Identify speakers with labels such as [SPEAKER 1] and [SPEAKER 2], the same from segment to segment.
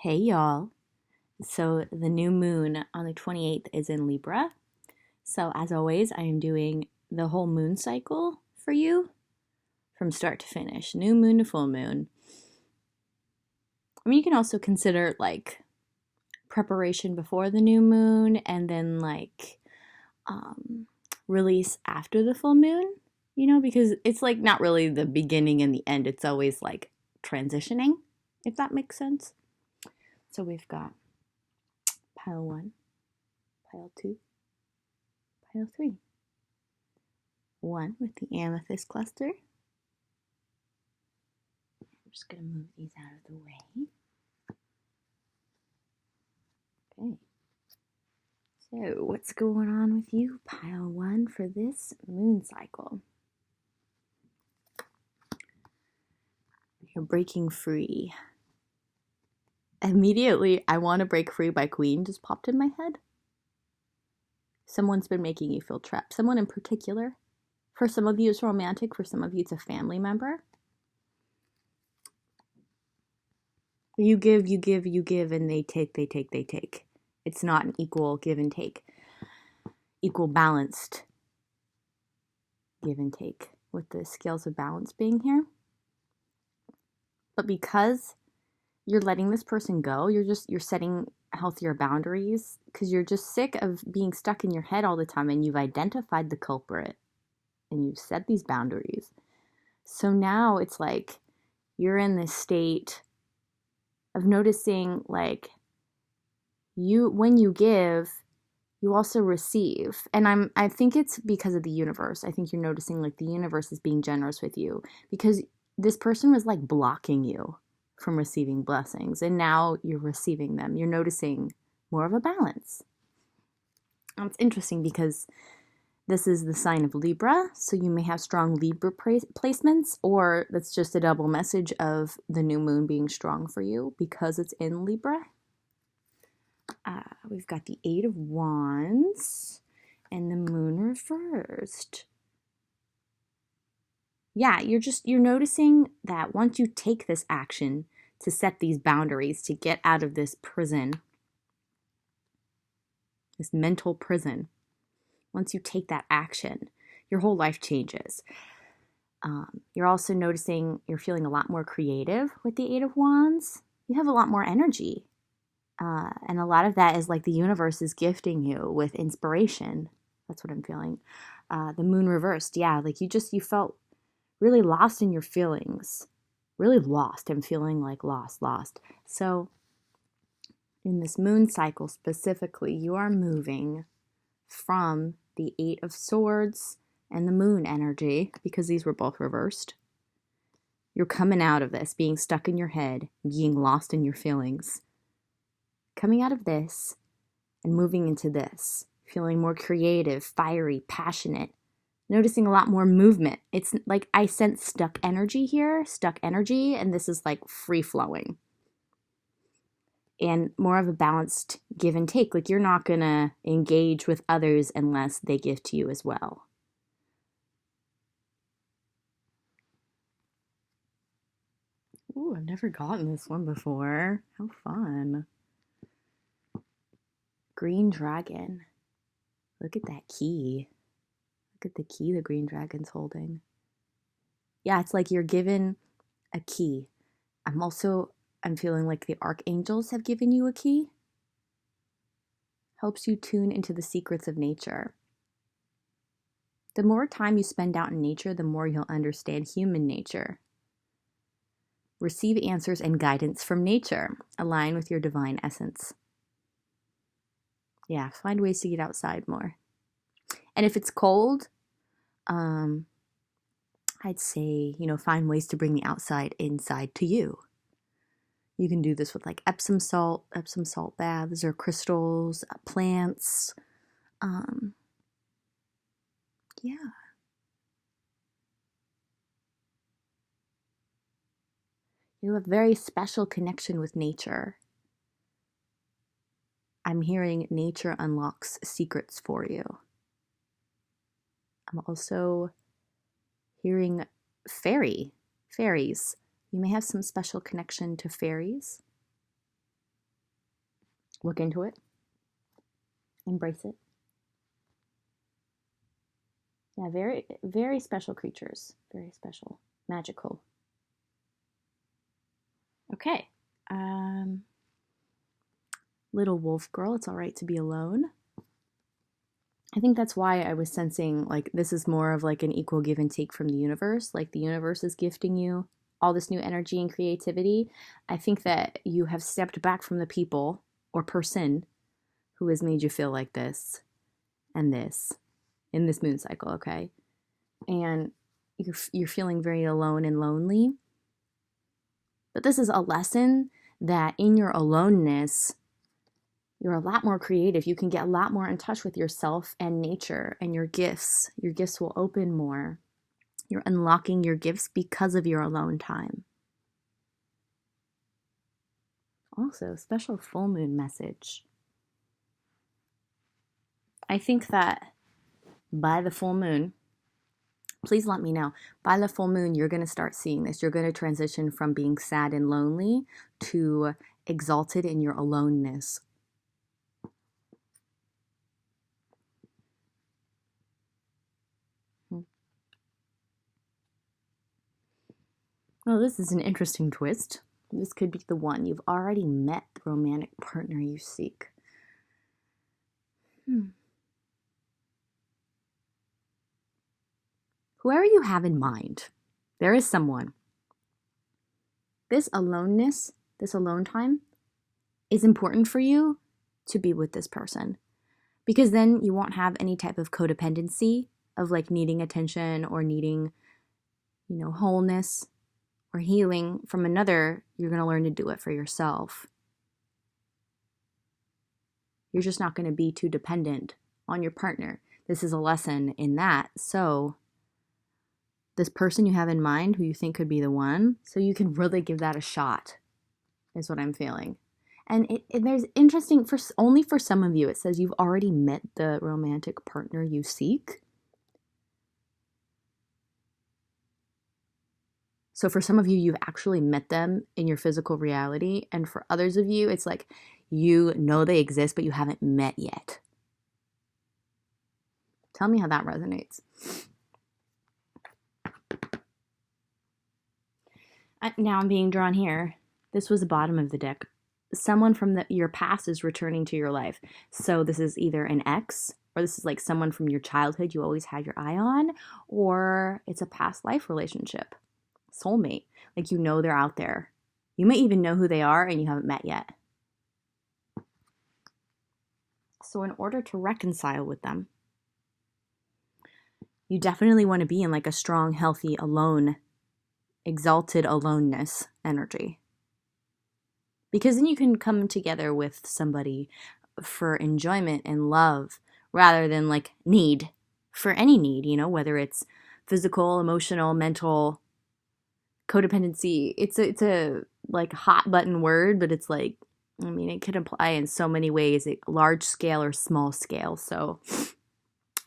[SPEAKER 1] Hey y'all. So the new moon on the 28th is in Libra. So as always, I am doing the whole moon cycle for you from start to finish, new moon to full moon. I mean, you can also consider like preparation before the new moon and then release after the full moon, because it's like not really the beginning and the end. It's always like transitioning, if that makes sense. So we've got pile 1, pile 2, pile 3. 1 with the amethyst cluster. I'm just going to move these out of the way. Okay. So what's going on with you, pile 1, for this moon cycle? You're breaking free. Immediately, I want to break free by Queen just popped in my head. Someone's been making you feel trapped. Someone in particular. For some of you, it's romantic. For some of you, it's a family member. You give, and they take. It's not an equal give and take. Equal balanced give and take with the scales of balance being here. But because you're letting this person go, you're setting healthier boundaries because you're just sick of being stuck in your head all the time, and you've identified the culprit and you've set these boundaries. So now it's like you're in this state of noticing, like, when you give, you also receive. And I think it's because of the universe. I think you're noticing like the universe is being generous with you because this person was like blocking you from receiving blessings, and now you're receiving them. You're noticing more of a balance. It's interesting because this is the sign of Libra, so you may have strong Libra placements, or that's just a double message of the new moon being strong for you because it's in Libra. We've got the 8 of Wands and the moon reversed. Yeah, you're noticing that once you take this action to set these boundaries, to get out of this prison, this mental prison, once you take that action, your whole life changes. You're also noticing you're feeling a lot more creative with the 8 of Wands. You have a lot more energy. And a lot of that is like the universe is gifting you with inspiration. That's what I'm feeling. The moon reversed. Yeah, like you felt really lost in your feelings. Really lost. I'm feeling like lost. So in this moon cycle specifically, you are moving from the 8 of Swords and the moon energy, because these were both reversed. You're coming out of this, being stuck in your head, being lost in your feelings. Coming out of this and moving into this, feeling more creative, fiery, passionate, noticing a lot more movement. It's like I sense stuck energy here, and this is like free flowing. And more of a balanced give and take. Like you're not going to engage with others unless they give to you as well. Ooh, I've never gotten this one before. How fun. Green dragon. Look at that key. Look at the key the green dragon's holding. Yeah, it's like you're given a key. I'm feeling like the archangels have given you a key. Helps you tune into the secrets of nature. The more time you spend out in nature, the more you'll understand human nature. Receive answers and guidance from nature. Align with your divine essence. Yeah, find ways to get outside more. And if it's cold, I'd say, find ways to bring the outside inside to you. You can do this with like Epsom salt baths, or crystals, plants. Yeah. You have a very special connection with nature. I'm hearing nature unlocks secrets for you. I'm also hearing fairies. You may have some special connection to fairies. Look into it. Embrace it. Yeah, very, very special creatures. Very special. Magical. Okay. Little wolf girl, it's all right to be alone. I think that's why I was sensing like this is more of like an equal give and take from the universe. Like the universe is gifting you all this new energy and creativity. I think that you have stepped back from the people or person who has made you feel like this and this in this moon cycle, okay? And you're feeling very alone and lonely. But this is a lesson that in your aloneness, you're a lot more creative. You can get a lot more in touch with yourself and nature and your gifts. Your gifts will open more. You're unlocking your gifts because of your alone time. Also, special full moon message. I think that by the full moon, please let me know. By the full moon, you're going to start seeing this. You're going to transition from being sad and lonely to exalted in your aloneness. Well, this is an interesting twist. This could be the one. You've already met the romantic partner you seek. Whoever you have in mind, there is someone. This aloneness, this alone time, is important for you to be with this person. Because then you won't have any type of codependency of like needing attention or needing, wholeness or healing from another. You're going to learn to do it for yourself. You're just not going to be too dependent on your partner. This is a lesson in that. So this person you have in mind who you think could be the one, so you can really give that a shot, is what I'm feeling. And there's interesting, only for some of you, it says you've already met the romantic partner you seek. So for some of you, you've actually met them in your physical reality. And for others of you, it's like you know they exist, but you haven't met yet. Tell me how that resonates. Now I'm being drawn here. This was the bottom of the deck. Someone from your past is returning to your life. So this is either an ex, or this is like someone from your childhood you always had your eye on, or it's a past life relationship. Soulmate. Like they're out there. You may even know who they are and you haven't met yet. So in order to reconcile with them, you definitely want to be in like a strong, healthy, alone, exalted aloneness energy. Because then you can come together with somebody for enjoyment and love rather than like need, for any need, whether it's physical, emotional, mental, codependency. It's a like hot button word, but it's like, it could apply in so many ways, large scale or small scale. So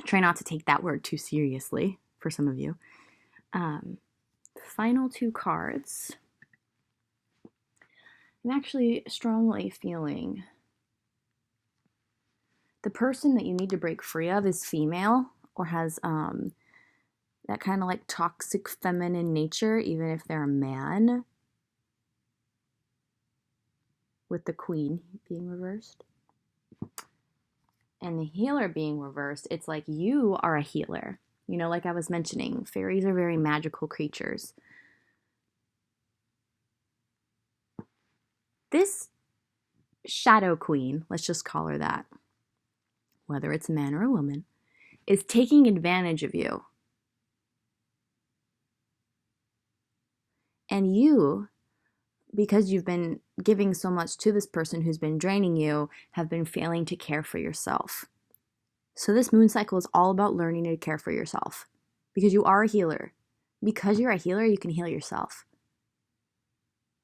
[SPEAKER 1] try not to take that word too seriously for some of you. Final two cards. I'm actually strongly feeling the person that you need to break free of is female or has that kind of like toxic feminine nature, even if they're a man. With the Queen being reversed. And the Healer being reversed, it's like you are a healer. Like I was mentioning, fairies are very magical creatures. This Shadow Queen, let's just call her that, whether it's a man or a woman, is taking advantage of you. And you, because you've been giving so much to this person who's been draining you, have been failing to care for yourself. So this moon cycle is all about learning to care for yourself. Because you are a healer. Because you're a healer, you can heal yourself.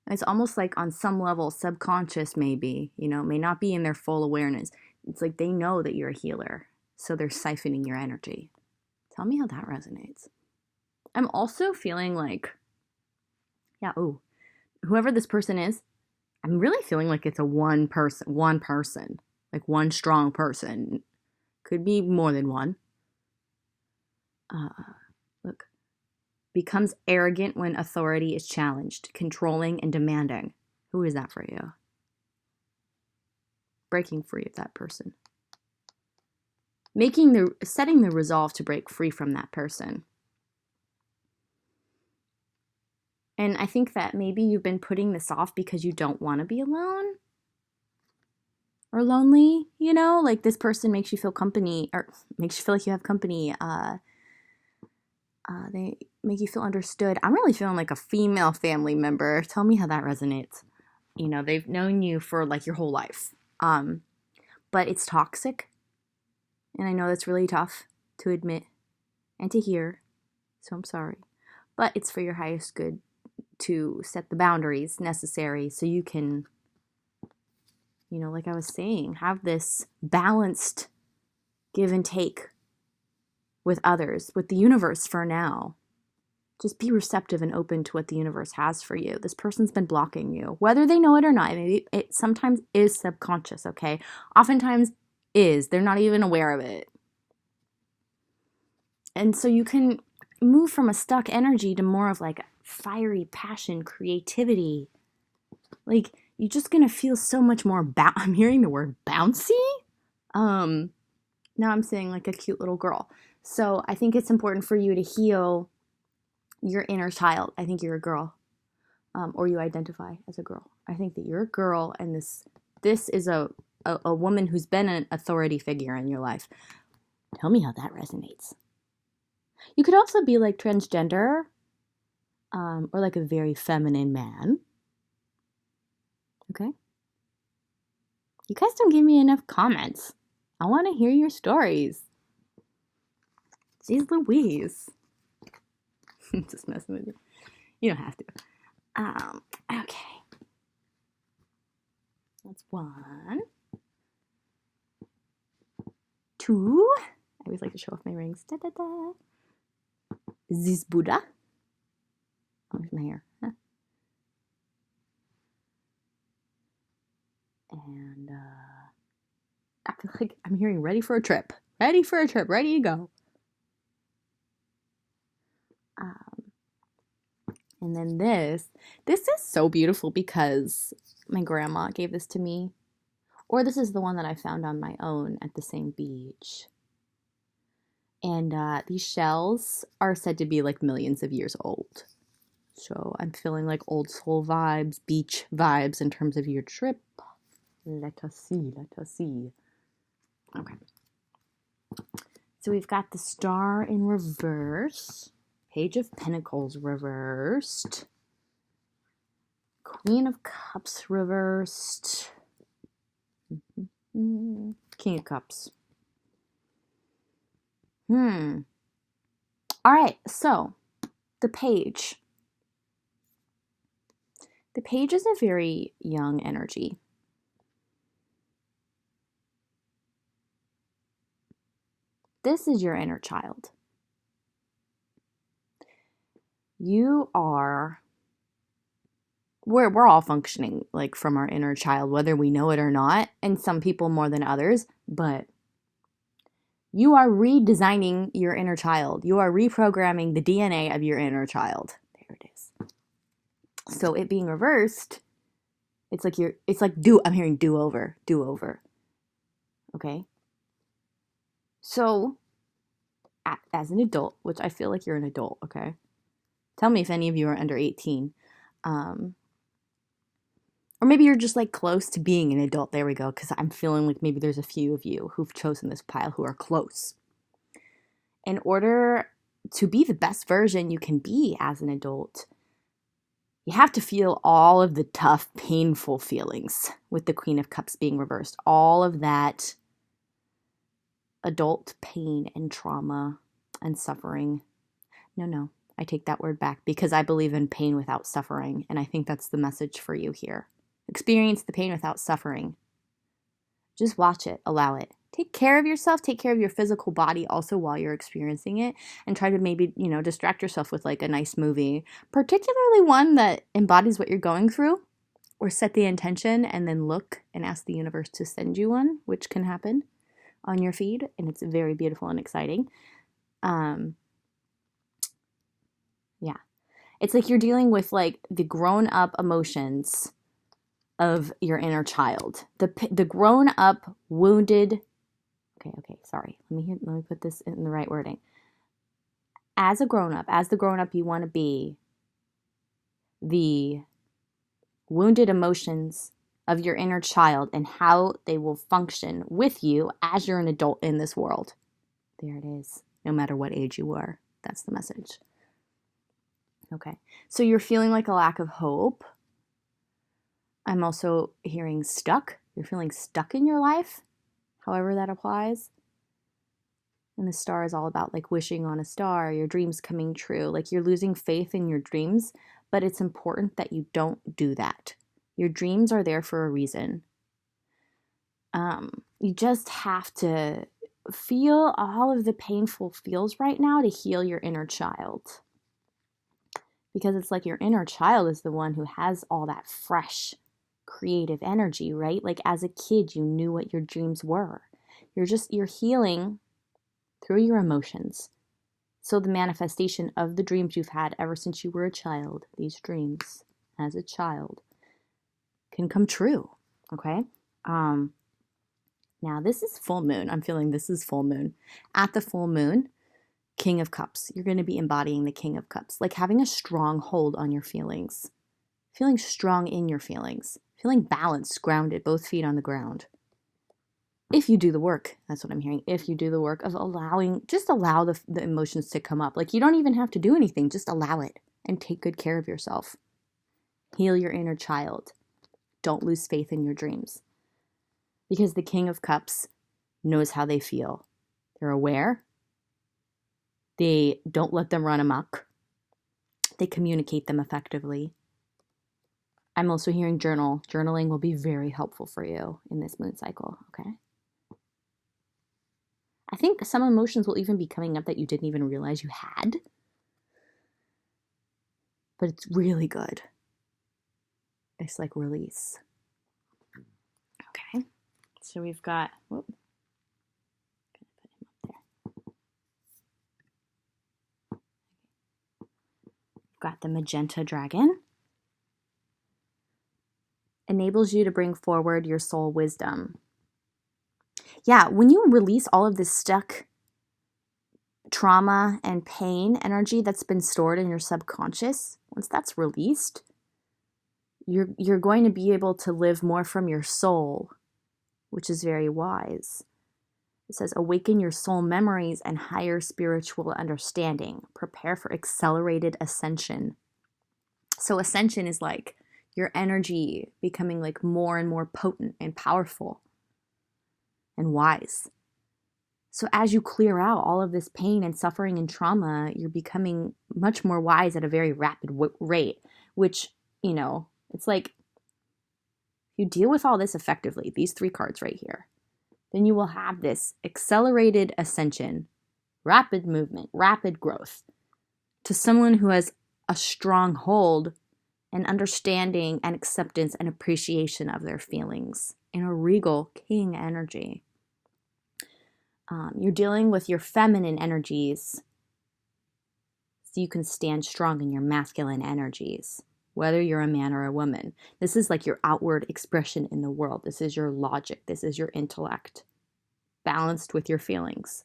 [SPEAKER 1] It's almost like on some level, subconscious maybe, may not be in their full awareness. It's like they know that you're a healer. So they're siphoning your energy. Tell me how that resonates. I'm also feeling like, whoever this person is, I'm really feeling like it's a one person, like one strong person. Could be more than one. Look. Becomes arrogant when authority is challenged, controlling and demanding. Who is that for you? Breaking free of that person. Setting the resolve to break free from that person. And I think that maybe you've been putting this off because you don't want to be alone or lonely, you know? Like this person makes you feel company, or makes you feel like you have company. They make you feel understood. I'm really feeling like a female family member. Tell me how that resonates. You know, they've known you for like your whole life. But it's toxic. And I know that's really tough to admit and to hear. So I'm sorry. But it's for your highest good to set the boundaries necessary so you can, you know, like I was saying, have this balanced give and take with others, with the universe for now. Just be receptive and open to what the universe has for you. This person's been blocking you, whether they know it or not. Maybe it sometimes is subconscious, okay? Oftentimes is. They're not even aware of it. And so you can move from a stuck energy to more of like fiery passion, creativity. Like, you're just going to feel so much more I'm hearing the word bouncy. Now I'm saying like a cute little girl. So I think it's important for you to heal your inner child. I think you're a girl, or you identify as a girl. I think that you're a girl, and this is a woman who's been an authority figure in your life. Tell me how that resonates. You could also be like transgender, or like a very feminine man. Okay? You guys don't give me enough comments. I want to hear your stories. Jeez Louise. Just messing with you. You don't have to. Okay. That's 1. 2. I always like to show off my rings. Da, da, da. This Buddha. Oh, here's my hair. Huh? And I feel like I'm hearing ready for a trip. Ready for a trip. Ready to go. And then this is so beautiful because my grandma gave this to me. Or this is the one that I found on my own at the same beach. And these shells are said to be like millions of years old. So I'm feeling like old soul vibes, beach vibes in terms of your trip. Let us see. Okay. So we've got the Star in reverse. Page of Pentacles reversed. Queen of Cups reversed. King of Cups. All right, so the Page. The Page is a very young energy. This is your inner child. You are, we're all functioning like from our inner child, whether we know it or not, and some people more than others, but you are redesigning your inner child. You are reprogramming the DNA of your inner child. There it is. So it being reversed, I'm hearing do-over. Okay? So, as an adult, which I feel like you're an adult, okay? Tell me if any of you are under 18. Or maybe you're just like close to being an adult. There we go. Because I'm feeling like maybe there's a few of you who've chosen this pile who are close. In order to be the best version you can be as an adult, you have to feel all of the tough, painful feelings with the Queen of Cups being reversed. All of that adult pain and trauma and suffering. No. I take that word back because I believe in pain without suffering, and I think that's the message for you here. Experience the pain without suffering. Just watch it, allow it. Take care of yourself, take care of your physical body also while you're experiencing it, and try to maybe, distract yourself with like a nice movie, particularly one that embodies what you're going through, or set the intention and then look and ask the universe to send you one, which can happen on your feed, and it's very beautiful and exciting. Yeah. It's like you're dealing with like the grown-up emotions of your inner child. The grown-up wounded. Okay, sorry. Let me put this in the right wording. As the grown-up you want to be, the wounded emotions of your inner child and how they will function with you as you're an adult in this world. There it is. No matter what age you are. That's the message. Okay. So you're feeling like a lack of hope. I'm also hearing stuck. You're feeling stuck in your life, however that applies. And the star is all about like wishing on a star, your dreams coming true. Like you're losing faith in your dreams, but it's important that you don't do that. Your dreams are there for a reason. You just have to feel all of the painful feels right now to heal your inner child. Because it's like your inner child is the one who has all that fresh, creative energy, right? Like as a kid, you knew what your dreams were. You're healing through your emotions. So the manifestation of the dreams you've had ever since you were a child, these dreams as a child, can come true, okay? Now this is full moon. I'm feeling this is full moon. At the full moon, King of Cups. You're going to be embodying the King of Cups, like having a strong hold on your feelings, feeling strong in your feelings, feeling balanced, grounded, both feet on the ground. If you do the work, that's what I'm hearing. If you do the work of just allow the emotions to come up. Like you don't even have to do anything, just allow it and take good care of yourself. Heal your inner child. Don't lose faith in your dreams. Because the King of Cups knows how they feel. They're aware. They don't let them run amok. They communicate them effectively. I'm also hearing journal. Journaling will be very helpful for you in this moon cycle, okay? I think some emotions will even be coming up that you didn't even realize you had. But it's really good. It's like release. Okay. So we've got, whoop. Gonna put him up there. We've got the magenta dragon. Enables you to bring forward your soul wisdom. Yeah, when you release all of this stuck trauma and pain energy that's been stored in your subconscious, once that's released, you're going to be able to live more from your soul, which is very wise. It says, awaken your soul memories and higher spiritual understanding. Prepare for accelerated ascension. So ascension is like your energy becoming like more and more potent and powerful and wise. So as you clear out all of this pain and suffering and trauma, you're becoming much more wise at a very rapid rate, which, you know, it's like you deal with all this effectively, these three cards right here, then you will have this accelerated ascension, rapid movement, rapid growth to someone who has a strong hold and understanding and acceptance and appreciation of their feelings in a regal king energy. You're dealing with your feminine energies so you can stand strong in your masculine energies, whether you're a man or a woman. This is like your outward expression in the world. This is your logic. This is your intellect, balanced with your feelings.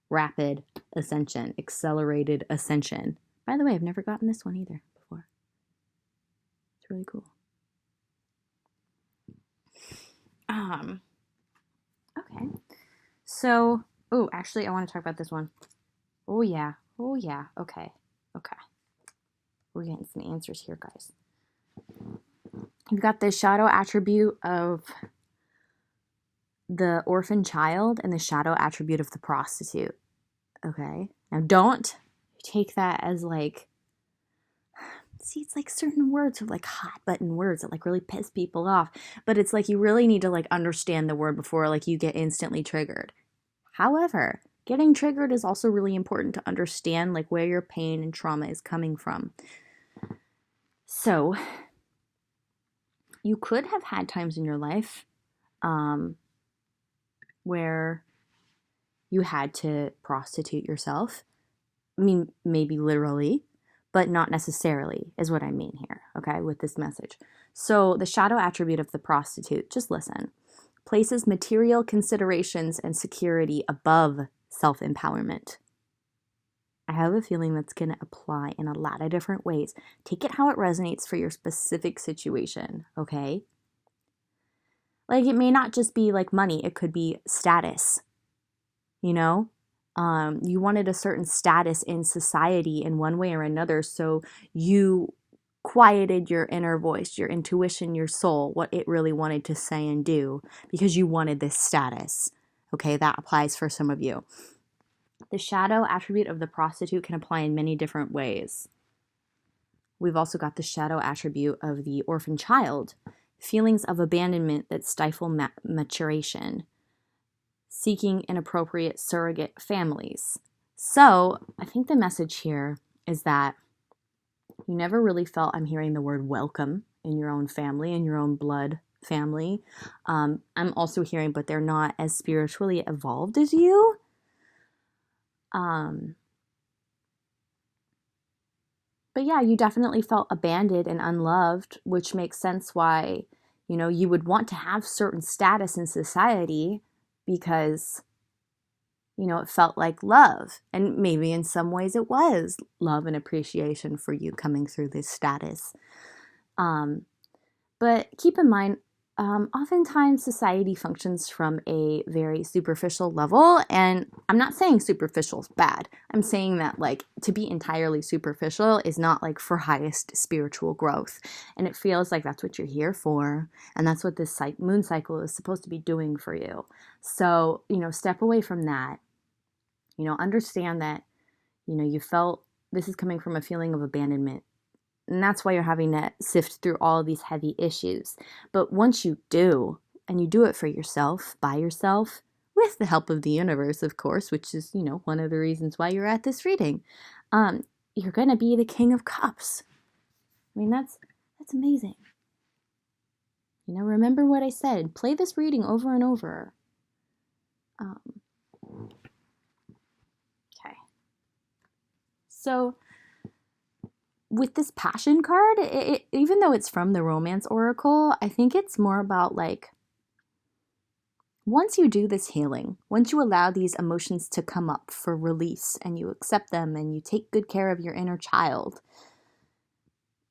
[SPEAKER 1] Rapid ascension, accelerated ascension. By the way, I've never gotten this one either before. It's really cool. Okay. So, actually, I want to talk about this one. Oh, yeah. Okay. We're getting some answers here, guys. You've got the shadow attribute of the orphan child and the shadow attribute of the prostitute. Okay. Now, don't take that as like, see, it's like certain words are like hot button words that like really piss people off. But it's like you really need to like understand the word before like you get instantly triggered. However, getting triggered is also really important to understand like where your pain and trauma is coming from. So, you could have had times in your life where you had to prostitute yourself. I mean, maybe literally, but not necessarily is what I mean here, okay, with this message. So the shadow attribute of the prostitute, just listen, places material considerations and security above self-empowerment. I have a feeling that's going to apply in a lot of different ways. Take it how it resonates for your specific situation, okay? Like, it may not just be like money, it could be status, you know? You wanted a certain status in society in one way or another, so you quieted your inner voice, your intuition, your soul, what it really wanted to say and do, because you wanted this status. Okay, that applies for some of you. The shadow attribute of the prostitute can apply in many different ways. We've also got the shadow attribute of the orphan child, feelings of abandonment that stifle maturation, seeking inappropriate surrogate families. So I think the message here is that you never really felt, I'm hearing the word welcome in your own family, in your own blood family. I'm also hearing, but they're not as spiritually evolved as you. But yeah, you definitely felt abandoned and unloved, which makes sense why, you know, you would want to have certain status in society because, you know, it felt like love. And maybe in some ways it was love and appreciation for you coming through this status. But keep in mind, oftentimes society functions from a very superficial level, and I'm not saying superficial is bad. I'm saying that, like, to be entirely superficial is not like for highest spiritual growth, and it feels like that's what you're here for, and that's what this moon cycle is supposed to be doing for you. So, you know, step away from that. You know, understand that, you know, you felt this is coming from a feeling of abandonment. And that's why you're having to sift through all of these heavy issues. But once you do, and you do it for yourself, by yourself, with the help of the universe, of course, which is, you know, one of the reasons why you're at this reading, you're going to be the King of Cups. I mean, that's amazing. You know, remember what I said. Play this reading over and over. Okay. So with this passion card, even though it's from the Romance Oracle, I think it's more about, like, once you do this healing, once you allow these emotions to come up for release and you accept them and you take good care of your inner child,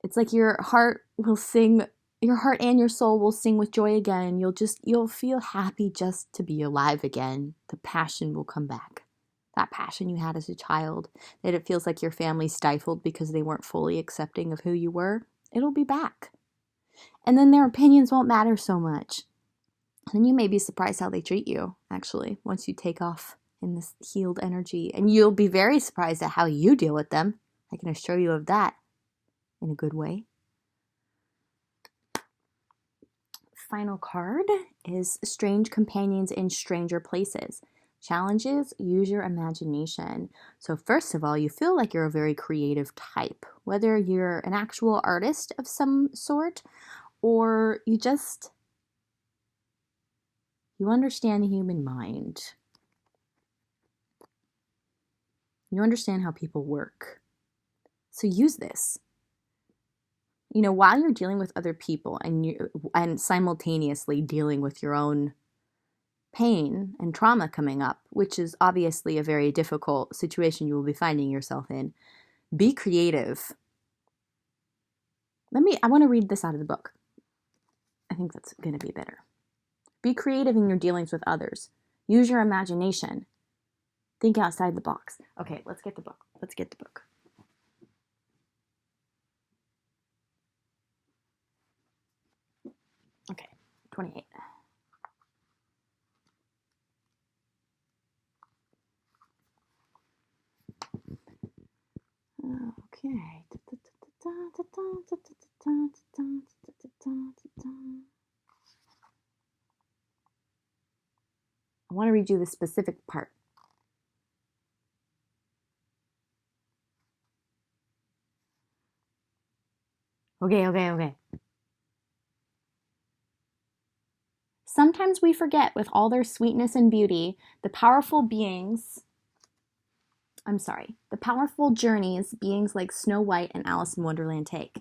[SPEAKER 1] it's like your heart will sing, your heart and your soul will sing with joy again. You'll feel happy just to be alive again. The passion will come back. That passion you had as a child, that it feels like your family stifled because they weren't fully accepting of who you were, it'll be back. And then their opinions won't matter so much. And you may be surprised how they treat you, actually, once you take off in this healed energy. And you'll be very surprised at how you deal with them. I can assure you of that in a good way. Final card is Strange Companions in Stranger Places. Challenges, use your imagination. So first of all, you feel like you're a very creative type, whether you're an actual artist of some sort or you understand the human mind. You understand how people work. So use this. You know, while you're dealing with other people and simultaneously dealing with your own pain and trauma coming up, which is obviously a very difficult situation you will be finding yourself in, be creative. I want to read this out of the book. I think that's going to be better. Be creative in your dealings with others. Use your imagination. Think outside the box. Okay, let's get the book. Okay, 28. Okay. I want to read you the specific part. Okay. Sometimes we forget, with all their sweetness and beauty, the powerful journeys beings like Snow White and Alice in Wonderland take.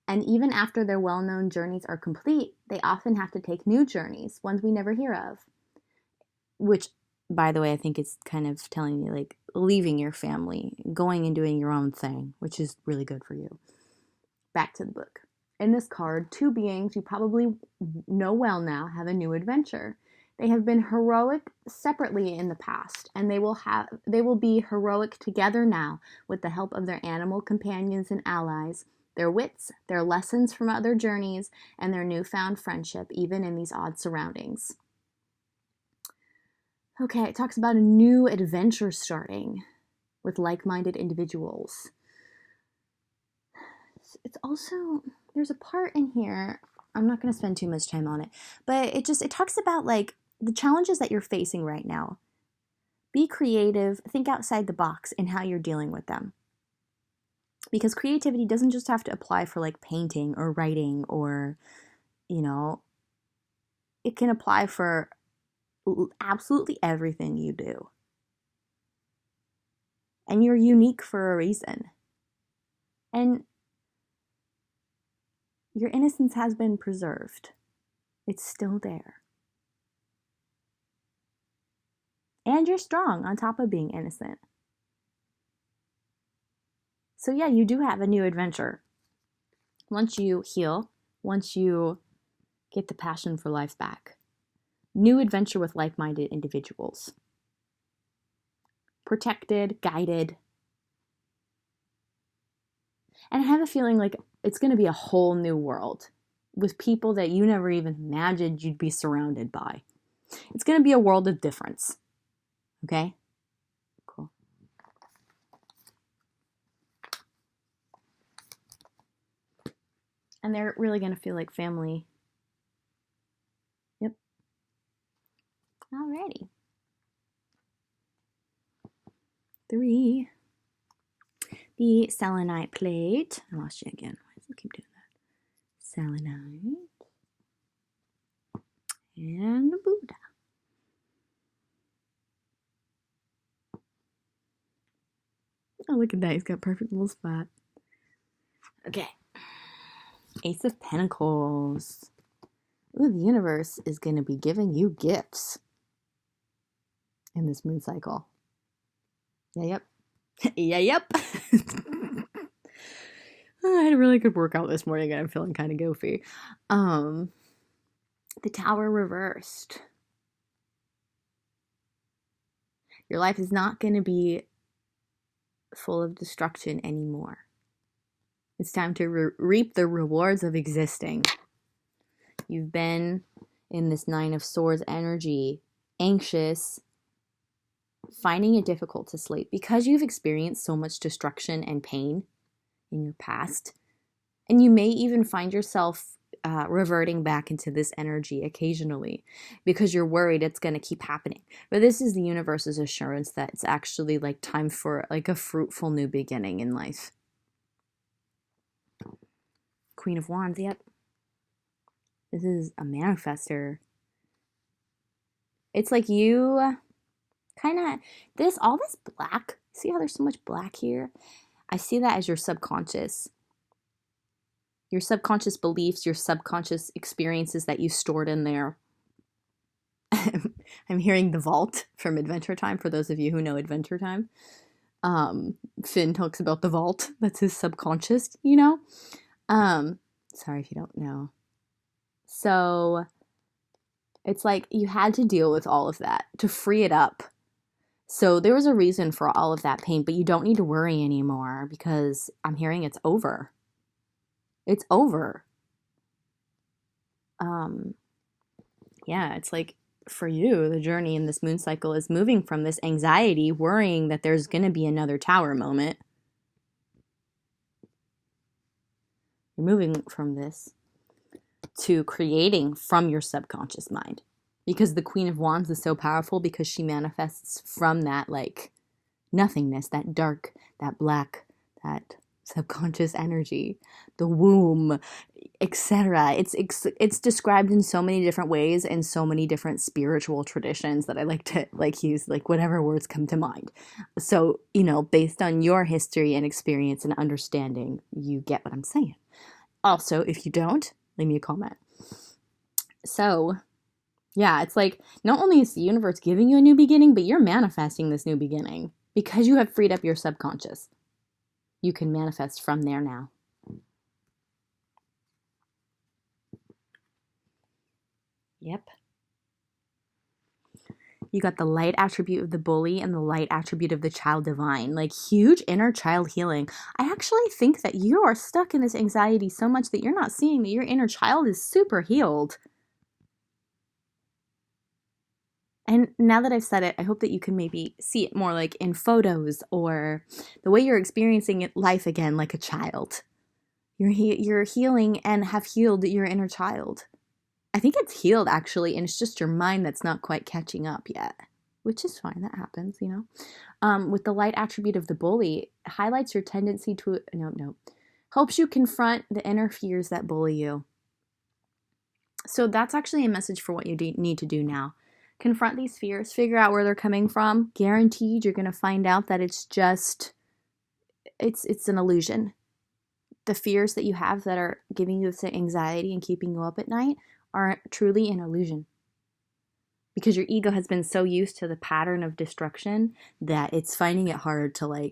[SPEAKER 1] And even after their well-known journeys are complete, they often have to take new journeys, ones we never hear of. Which, by the way, I think it's kind of telling you, like, leaving your family, going and doing your own thing, which is really good for you. Back to the book. In this card, two beings you probably know well now have a new adventure. They have been heroic separately in the past, and they will be heroic together now with the help of their animal companions and allies, their wits, their lessons from other journeys, and their newfound friendship, even in these odd surroundings. Okay, it talks about a new adventure starting with like-minded individuals. It's also, there's a part in here, I'm not going to spend too much time on it, but it talks about, like, the challenges that you're facing right now. Be creative, think outside the box in how you're dealing with them. Because creativity doesn't just have to apply for, like, painting or writing or, you know, it can apply for absolutely everything you do. And you're unique for a reason. And your innocence has been preserved. It's still there. And you're strong on top of being innocent. So yeah, you do have a new adventure. Once you heal, once you get the passion for life back. New adventure with like-minded individuals. Protected, guided. And I have a feeling like it's going to be a whole new world with people that you never even imagined you'd be surrounded by. It's going to be a world of difference. Okay? Cool. And they're really going to feel like family. Yep. Alrighty. 3. The selenite plate. I lost you again. Why does it keep doing that? Selenite. And the Buddha. Oh, look at that. He's got a perfect little spot. Okay. Ace of Pentacles. Ooh, the universe is going to be giving you gifts in this moon cycle. Yeah, yep. Yeah, yep. I had a really good workout this morning and I'm feeling kind of goofy. The Tower reversed. Your life is not going to be full of destruction anymore. It's time to reap the rewards of existing. You've been in this 9 of Swords energy, anxious, finding it difficult to sleep because you've experienced so much destruction and pain in your past. And you may even find yourself reverting back into this energy occasionally because you're worried it's going to keep happening. But this is the universe's assurance that it's actually like time for like a fruitful new beginning in life. Queen of Wands, yep. This is a manifester. It's like you kind of, all this black, see how there's so much black here? I see that as your subconscious. Your subconscious beliefs, your subconscious experiences that you stored in there. I'm hearing the vault from Adventure Time, for those of you who know Adventure Time. Finn talks about the vault. That's his subconscious, you know? Sorry if you don't know. So it's like you had to deal with all of that to free it up. So there was a reason for all of that pain, but you don't need to worry anymore because I'm hearing it's over. It's over. Yeah, it's like for you, the journey in this moon cycle is moving from this anxiety, worrying that there's going to be another tower moment. You're moving from this to creating from your subconscious mind. Because the Queen of Wands is so powerful because she manifests from that like nothingness, that dark, that black, that subconscious energy, the womb, etc. It's described in so many different ways in so many different spiritual traditions that I like to use whatever words come to mind. So, based on your history and experience and understanding, you get what I'm saying. Also, if you don't, leave me a comment. So, yeah, it's not only is the universe giving you a new beginning, but you're manifesting this new beginning because you have freed up your subconscious. You can manifest from there now. Yep. You got the light attribute of the bully and the light attribute of the child divine. Huge inner child healing. I actually think that you are stuck in this anxiety so much that you're not seeing that your inner child is super healed. And now that I've said it, I hope that you can maybe see it more in photos or the way you're experiencing life again like a child. You're healing and have healed your inner child. I think it's healed, actually, and it's just your mind that's not quite catching up yet, which is fine. That happens, With the light attribute of the bully, it highlights your tendency to, helps you confront the inner fears that bully you. So that's actually a message for what you need to do now. Confront these fears, figure out where they're coming from. Guaranteed you're going to find out that it's an illusion. The fears that you have that are giving you this anxiety and keeping you up at night are truly an illusion. Because your ego has been so used to the pattern of destruction that it's finding it hard to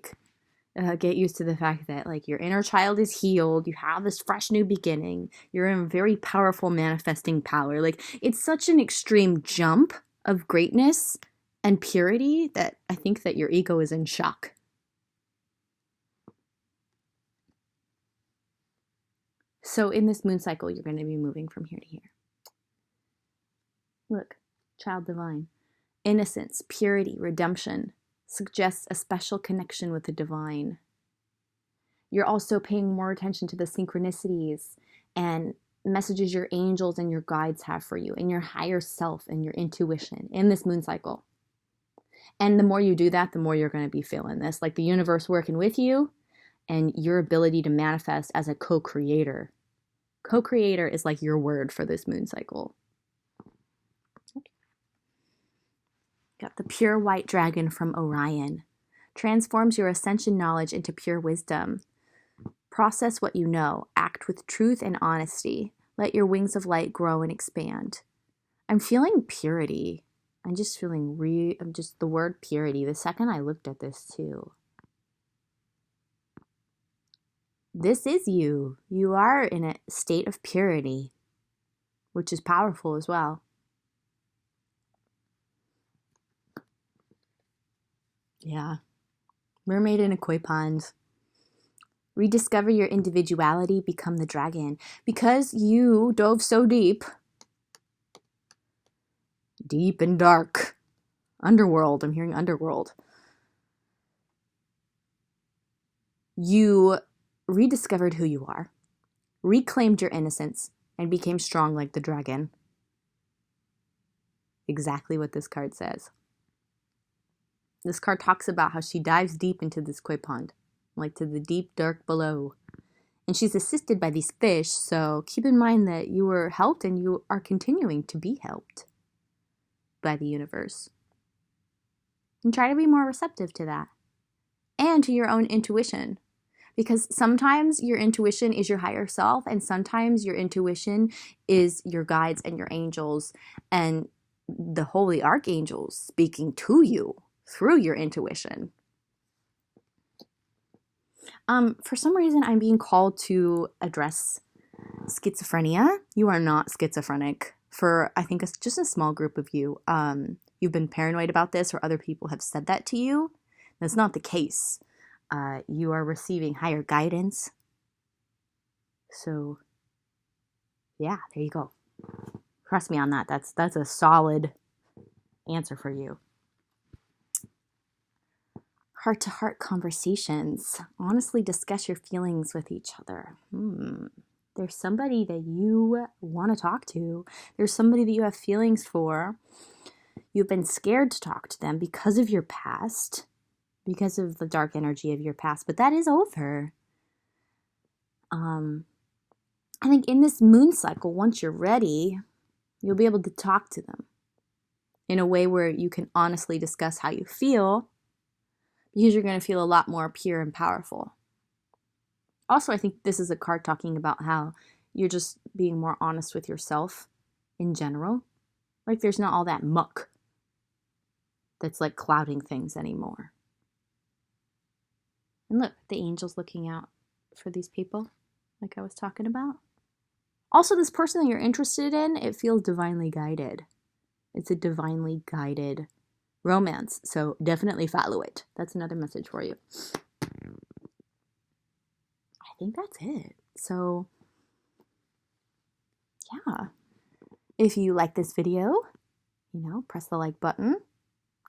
[SPEAKER 1] get used to the fact that your inner child is healed, you have this fresh new beginning, you're in very powerful manifesting power. It's such an extreme jump of greatness and purity that I think that your ego is in shock. So in this moon cycle, you're going to be moving from here to here. Look, child divine. Innocence, purity, redemption suggests a special connection with the divine. You're also paying more attention to the synchronicities and messages your angels and your guides have for you, and your higher self and your intuition in this moon cycle. And the more you do that, the more you're going to be feeling this, the universe working with you and your ability to manifest as a co-creator. Co-creator is your word for this moon cycle. Got the pure white dragon from Orion. Transforms your ascension knowledge into pure wisdom. Process what you know. Act with truth and honesty. Let your wings of light grow and expand. I'm feeling purity. I'm just feeling the word purity. The second I looked at this too. This is you. You are in a state of purity, which is powerful as well. Yeah. Mermaid in a koi pond. Rediscover your individuality, become the dragon. Because you dove so deep and dark. Underworld, I'm hearing underworld. You rediscovered who you are, reclaimed your innocence, and became strong like the dragon. Exactly what this card says. This card talks about how she dives deep into this koi pond, to the deep dark below. And she's assisted by these fish, so keep in mind that you were helped and you are continuing to be helped by the universe. And try to be more receptive to that. And to your own intuition. Because sometimes your intuition is your higher self, and sometimes your intuition is your guides and your angels and the holy archangels speaking to you through your intuition. For some reason, I'm being called to address schizophrenia. You are not schizophrenic. For, I think, just a small group of you. You've been paranoid about this, or other people have said that to you. That's not the case. You are receiving higher guidance. So, yeah, there you go. Trust me on that. That's a solid answer for you. Heart-to-heart conversations. Honestly discuss your feelings with each other. There's somebody that you want to talk to. There's somebody that you have feelings for. You've been scared to talk to them because of your past, because of the dark energy of your past, but that is over. I think in this moon cycle, once you're ready, you'll be able to talk to them in a way where you can honestly discuss how you feel, because you're going to feel a lot more pure and powerful. Also, I think this is a card talking about how you're just being more honest with yourself in general. Like there's not all that muck that's like clouding things anymore. And look, the angel's looking out for these people, like I was talking about. Also, this person that you're interested in, it feels divinely guided. It's a divinely guided romance, so definitely follow it. That's another message for you. I think that's it. So, yeah. If you like this video, press the like button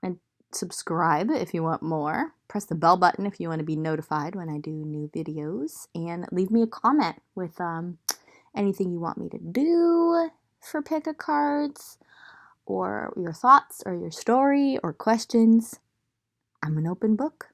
[SPEAKER 1] and subscribe if you want more. Press the bell button if you want to be notified when I do new videos. And leave me a comment with anything you want me to do for pick a cards, or your thoughts or your story or questions. I'm an open book.